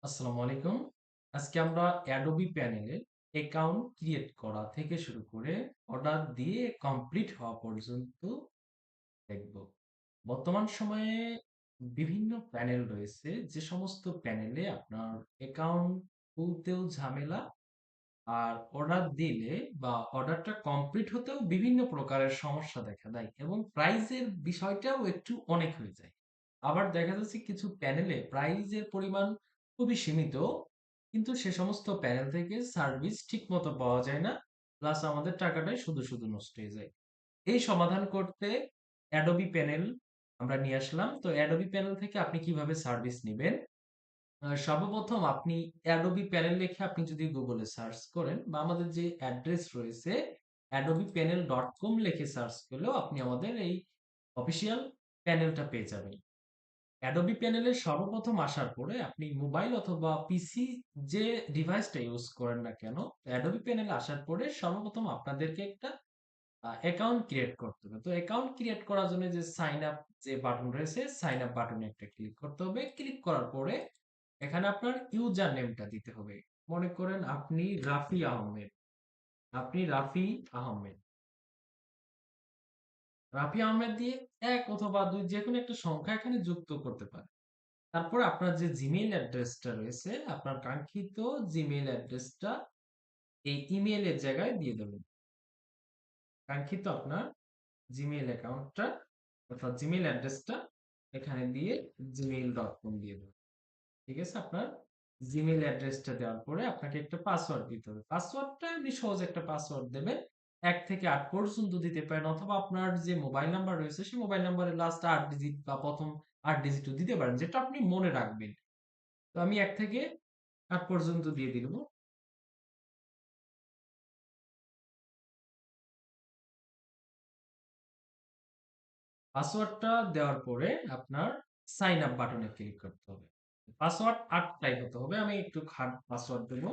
আসসালামু আলাইকুম। আজকে আমরা Adobe প্যানেলে অ্যাকাউন্ট ক্রিয়েট করা থেকে শুরু করে অর্ডার দিয়ে কমপ্লিট হওয়া পর্যন্ত দেখব। বর্তমান সময়ে বিভিন্ন প্যানেল রয়েছে, যে সমস্ত প্যানেলে আপনার অ্যাকাউন্ট খুলতেও ঝামেলা, আর অর্ডার দিলে বা অর্ডারটা কমপ্লিট হতেও বিভিন্ন প্রকারের সমস্যা দেখা দেয় এবং প্রাইজের বিষয়টাও একটু অনেক হয়ে যায়। আবার দেখা যাচ্ছে কিছু প্যানেলে প্রাইজের পরিমাণ খুবই সীমিত, কিন্তু সে সমস্ত প্যানেল থেকে সার্ভিস ঠিক মতো পাওয়া যায় না, প্লাস আমাদের টাকাটাই শুধু শুধু নষ্ট হয়ে যায়। এই সমাধান করতে অ্যাডোবি প্যানেল আমরা নিয়ে আসলাম। তো অ্যাডোবি প্যানেল থেকে আপনি কিভাবে সার্ভিস নিবেন? সর্বপ্রথম আপনি অ্যাডোবি প্যানেল লিখে আপনি যদি গুগলে সার্চ করেন বা আমাদের যে অ্যাড্রেস রয়েছে adobepanel.com লিখে সার্চ করলেও আপনি আমাদের এই অফিসিয়াল প্যানেলটা পেয়ে যাবেন। অ্যাডোবি প্যানেলে সর্বপ্রথম আসার পরে আপনি মোবাইল অথবা পিসি যে ডিভাইসটা ইউজ করেন না কেন, অ্যাডোবি প্যানেলে আসার পরে সর্বপ্রথম আপনাদেরকে একটা অ্যাকাউন্ট ক্রিয়েট করতে হবে। তো অ্যাকাউন্ট ক্রিয়েট করার জন্য যে সাইন আপ যে বাটন রয়েছে, সাইন আপ বাটনে একটা ক্লিক করতে হবে। ক্লিক করার পরে এখানে আপনার ইউজার নেমটা দিতে হবে। মনে করেন আপনি রাফি আহমেদ। আপনি রাফি আহমেদ। রাফি আহমেদ দিয়ে ১ অথবা ২ যেকোনো একটা সংখ্যা এখানে যুক্ত করতে পারেন। তারপরে আপনার যে জিমেইল অ্যাড্রেসটা রয়েছে, আপনার কাঙ্ক্ষিত জিমেইল অ্যাড্রেসটা এই ইমেইলের জায়গায় দিয়ে দেবেন। কাঙ্ক্ষিত আপনার জিমেইল অ্যাকাউন্টটা অর্থাৎ জিমেইল অ্যাড্রেসটা এখানে দিয়ে gmail.com দিয়ে দেবেন। ঠিক আছে? আপনার জিমেইল অ্যাড্রেসটা দেওয়ার পরে আপনাকে একটা পাসওয়ার্ড দিতে হবে। পাসওয়ার্ডটা এমনি সহজ একটা পাসওয়ার্ড দেবেন। ১ থেকে ৮ পর্যন্ত দিতে পারেন, অথবা আপনার যে মোবাইল নাম্বার রয়েছে সেই মোবাইল নাম্বারের লাস্ট ৮ ডিজিট বা ১ম ৮ ডিজিটও দিতে পারেন, যেটা আপনি মনে রাখবেন। তো আমি ১ থেকে ৮ পর্যন্ত দিয়ে দিব। পাসওয়ার্ডটা দেওয়ার পরে আপনার সাইন আপ বাটনে ক্লিক করতে হবে। পাসওয়ার্ড ৮ টাই হতে হবে। আমি একটু হার্ড পাসওয়ার্ড দেব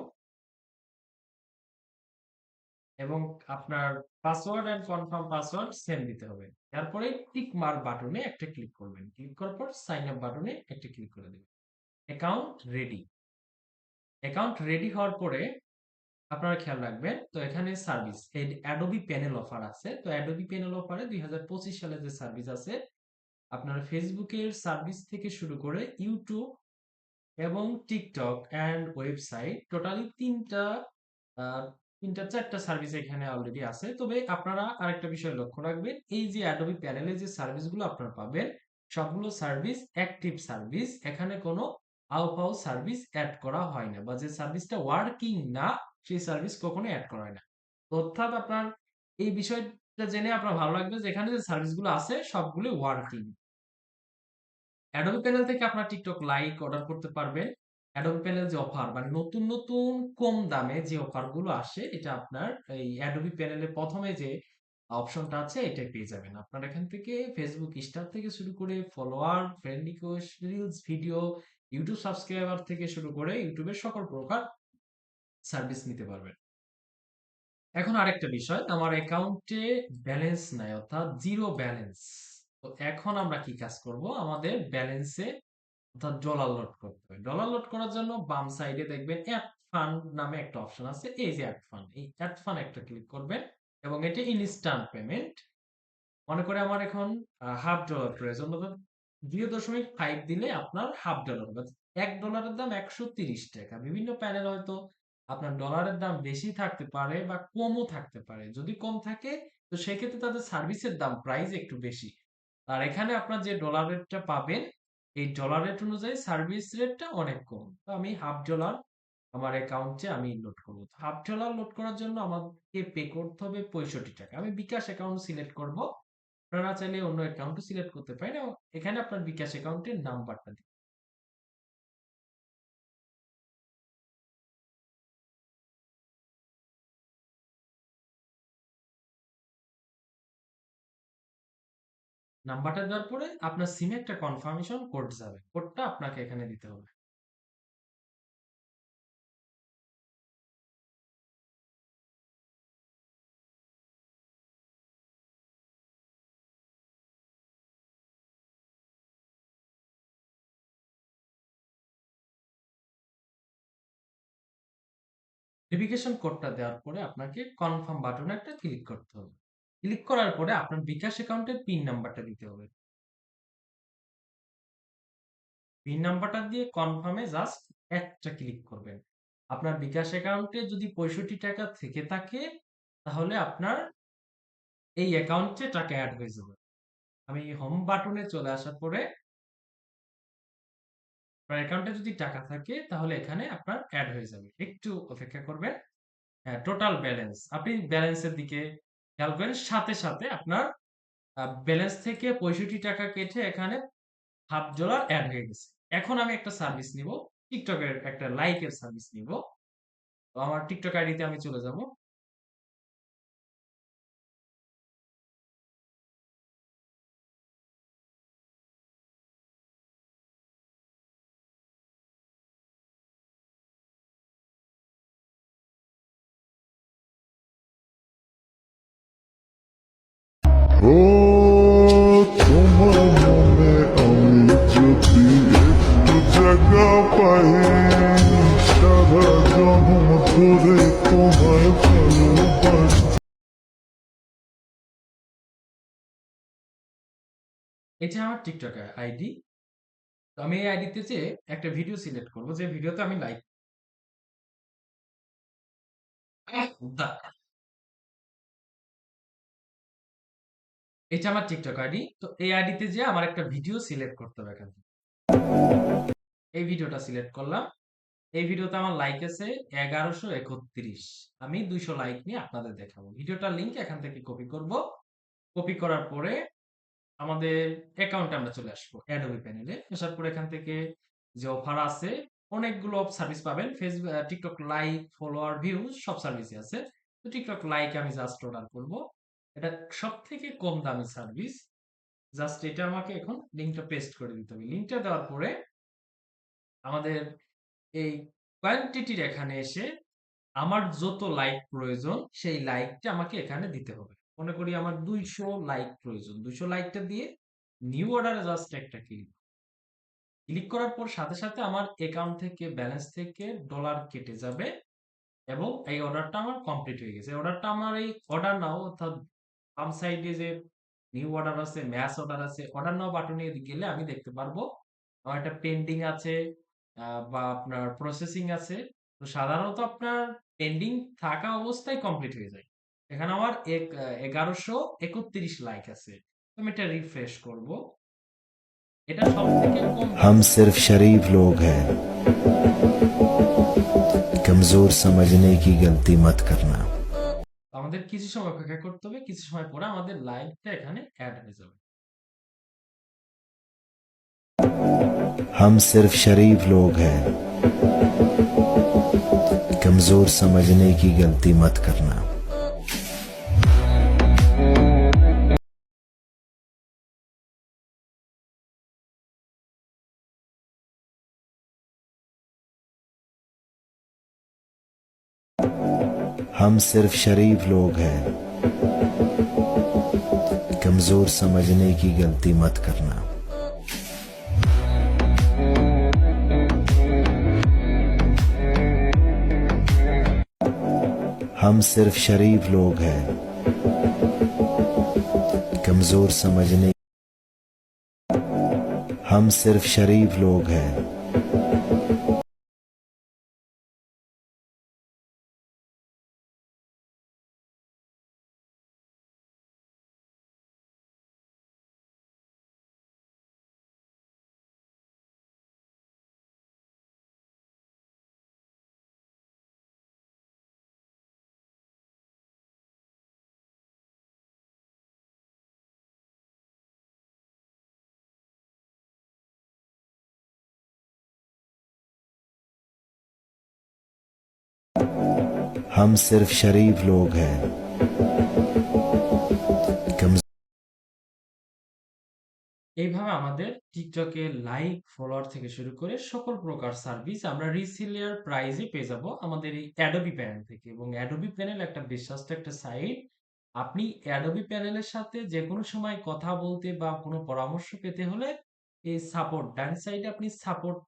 এবং আপনার password and confirm password same দিতে হবে। তারপরে টিক মার্ক বাটনে একটা ক্লিক করবেন। ক্লিক করার পর সাইন আপ বাটনে একটা ক্লিক করে দিবেন। Account ready. অ্যাকাউন্ট রেডি হওয়ার পরে আপনারা খেয়াল রাখবেন, তো এখানে সার্ভিস এই অ্যাডোবি প্যানেল অফার আছে। তো অ্যাডোবি প্যানেল অফারে ২০২৫ সালে যে সার্ভিস আছে, আপনার ফেসবুকের সার্ভিস থেকে শুরু করে ইউটিউব এবং টিকটক অ্যান্ড ওয়েবসাইট টোটালি ৩টা ৪টা সার্ভিস এখানে অলরেডি আছে। তবে আপনারা আরেকটা বিষয় লক্ষ্য রাখবেন, এই যে অ্যাডোবি প্যানেলে যে সার্ভিসগুলো আপনারা পাবেন সবগুলো সার্ভিস অ্যাক্টিভ সার্ভিস। এখানে কোনো আউপাউ সার্ভিস অ্যাড করা হয় না, বা যে সার্ভিসটা ওয়ার্কিং না সেই সার্ভিস কখনো অ্যাড করা হয় না। অর্থাৎ আপনার এই বিষয়টা জেনে আপনার ভালো লাগবে যে এখানে যে সার্ভিসগুলো আছে সবগুলো ওয়ার্কিং। অ্যাডোবি প্যানেল থেকে আপনার টিকটক লাইক অর্ডার করতে পারবেন। অ্যাডোবি প্যানেল যে অফার মানে নতুন নতুন কম দামে যে অফার গুলো আসে, এটা আপনার এই অ্যাডোবি প্যানেলের প্রথমে যে অপশনটা আছে এটাই পেয়ে যাবেন। আপনার এখান থেকে ফেসবুক স্টার থেকে শুরু করে follower, friend request, reels, video, YouTube subscriber থেকে শুরু করে ইউটিউবের সকল প্রকার সার্ভিস নিতে পারবেন। এখন আরেকটা বিষয়, আমার অ্যাকাউন্টে ব্যালেন্স নাই, অর্থাৎ জিরো ব্যালেন্স। তো এখন আমরা কি কাজ করব? আমাদের ব্যালেন্সে অর্থাৎ ডলার লোড করতে হবে। ডলার লোড করার জন্য বাম সাইডে দেখবেন অ্যাড ফান্ড নামে একটা অপশন আছে। এই যে অ্যাড ফান্ড, এই অ্যাড ফান্ড একটা ক্লিক করবেন এবং এটা ইনস্ট্যান্ট পেমেন্ট। মনে করে আমার এখন হাফ ডলার প্রয়োজন, অর্থাৎ 0.5 দিলে আপনার হাফ ডলার হবে। $১ দাম ১৩০ টাকা। বিভিন্ন প্যানেল হয়তো আপনার ডলারের দাম বেশি থাকতে পারে বা কমও থাকতে পারে। যদি কম থাকে তো সেক্ষেত্রে তাদের সার্ভিসের দাম প্রাইস একটু বেশি। আর এখানে আপনার যে ডলার রেটটা পাবেন এই ডলার রেট অনুযায়ী সার্ভিস রেটটা অনেক কম। তো আমি হাফ ডলার আমার অ্যাকাউন্টে আমি লোড করব। হাফ ডলার লোড করার জন্য আমাকে পে করতে হবে ৬৫ টাকা। আমি বিকাশ অ্যাকাউন্ট সিলেক্ট করব। আপনারা চাইলে অন্য অ্যাকাউন্টও সিলেক্ট করতে পারেন এবং এখানে আপনার বিকাশ অ্যাকাউন্টের নাম্বারটা দিন। নাম্বারটা দেওয়ার পরে আপনার সিমে একটা কনফার্মেশন কোড যাবে। কোডটা আপনাকে এখানে দিতে হবে। ভেরিফিকেশন কোডটা দেওয়ার পরে আপনাকে কনফার্ম বাটনে একটা ক্লিক করতে হবে। ক্লিক করার পরে আপনার বিকাশ অ্যাকাউন্টের পিন নাম্বারটা দিতে হবে। পিন নাম্বারটা দিয়ে কনফার্মে জাস্ট একটা ক্লিক করবেন। আপনার বিকাশ অ্যাকাউন্টে যদি 65 টাকা থেকে থাকে তাহলে আপনার এই অ্যাকাউন্টে টাকা অ্যাড হয়ে যাবে। আমি হোম বাটনে চলে আসার পরে আপনার অ্যাকাউন্টে যদি টাকা থাকে তাহলে এখানে আপনার অ্যাড হয়ে যাবে। একটু অপেক্ষা করবেন। হ্যাঁ, টোটাল ব্যালেন্স আপনি ব্যালেন্সের দিকে খেয়াল করেন, সাথে সাথে আপনার ব্যালেন্স থেকে 65 টাকা কেটে এখানে $1/2 অ্যাড হয়ে গেছে। এখন আমি একটা সার্ভিস নিব, টিকটকের একটা লাইকের সার্ভিস নিব। তো আমার টিকটক আইডিতে আমি চলে যাব। ও তোমার মনে আমি যদি একটু জায়গা পাই, সারা জন্ম ধরে তোমায় ভালোবাসি। এটা আমার টিকটক আইডি। তো আমি এই আইডিতে যে একটা ভিডিও সিলেক্ট করব, যে ভিডিওতে আমি লাইক এটা আমার টিকটক আইডি। তো এই আইডিতে যে আমার একটা ভিডিও সিলেক্ট করতে হবে এখান থেকে। এই ভিডিওটা সিলেক্ট করলাম। এই ভিডিওতে আমার লাইক আছে 1131। আমি 200 লাইক নিয়ে আপনাদের দেখাবো। ভিডিওটার লিংক এখান থেকে কপি করব। কপি করার পরে আমাদের অ্যাকাউন্টে আমরা চলে আসবো, অ্যাডোবি প্যানেলে। আসার পরে এখান থেকে যে অফার আছে, অনেকগুলো সার্ভিস পাবেন। Facebook, TikTok like, follower, views সব সার্ভিসই আছে। তো টিকটক লাইক আমি জাস্ট অর্ডার করব। এটা সবথেকে কম দামি সার্ভিস। জাস্ট এটা আমাকে এখন লিংকটা পেস্ট করে দিতে হবে। লিংকটা দেওয়ার পরে আমাদের এই কোয়ান্টিটির এখানে এসে আমার যত লাইক প্রয়োজন সেই লাইকটা আমাকে এখানে দিতে হবে। মনে করি আমার 200 লাইক প্রয়োজন। 200 লাইকটা দিয়ে নিউ অর্ডারে জাস্ট একটা ক্লিক। ক্লিক করার পর সাথে সাথে আমার অ্যাকাউন্ট থেকে, ব্যালেন্স থেকে ডলার কেটে যাবে এবং এই অর্ডারটা আমার কমপ্লিট হয়ে গেছে। এই অর্ডারটা আমার এই অর্ডার নাও, অর্থাৎ বাম সাইডে যে নিউ অর্ডার আছে, ম্যাচ অর্ডার আছে, অর্ডার নাও বাটনে গেলে আমি দেখতে পারবো আমার একটা পেন্ডিং আছে বা আপনার প্রসেসিং আছে। তো সাধারণত আপনার পেন্ডিং থাকা অবস্থায় কমপ্লিট হয়ে যায়। এখানে আমার 1131 লাইক আছে। তো আমি এটা রিফ্রেশ করব। এটা সব থেকে কম हम দামি सिर्फ সার্ভিস। शरीफ लोग हैं, कमजोर समझने की गलती मत करना। আমাদের কিছু সময় অপেক্ষা করতে হবে। কিছু সময় পরে আমাদের লাইকটা এখানে অ্যাড হয়ে যাবে। हम सिर्फ शरीफ लोग हैं, कमजोर समझने की गलती मत करना। हम सिर्फ शरीफ लोग हैं, कमजोर समझने की गलती मत करना। हम सिर्फ शरीफ लोग हैं, कमजोर समझने। हम सिर्फ शरीफ लोग हैं। हम सिर्फ शरीफ लोग हैं, कमजोर। এইভাবে আমাদের টিকটকে লাইক, ফলোয়ার থেকে শুরু করে সকল প্রকার সার্ভিস আমরা রিসেলার প্রাইজে পেয়ে যাব আমাদের এই অ্যাডোবি প্যানেল থেকে। এবং অ্যাডোবি প্যানেল একটা বিশ্বস্ত একটা সাইট। আপনি অ্যাডোবি প্যানেলের সাথে যে কোনো সময় কথা বলতে বা কোনো পরামর্শ পেতে হলে এই সাপোর্ট ডান সাইডে আপনি সাপোর্ট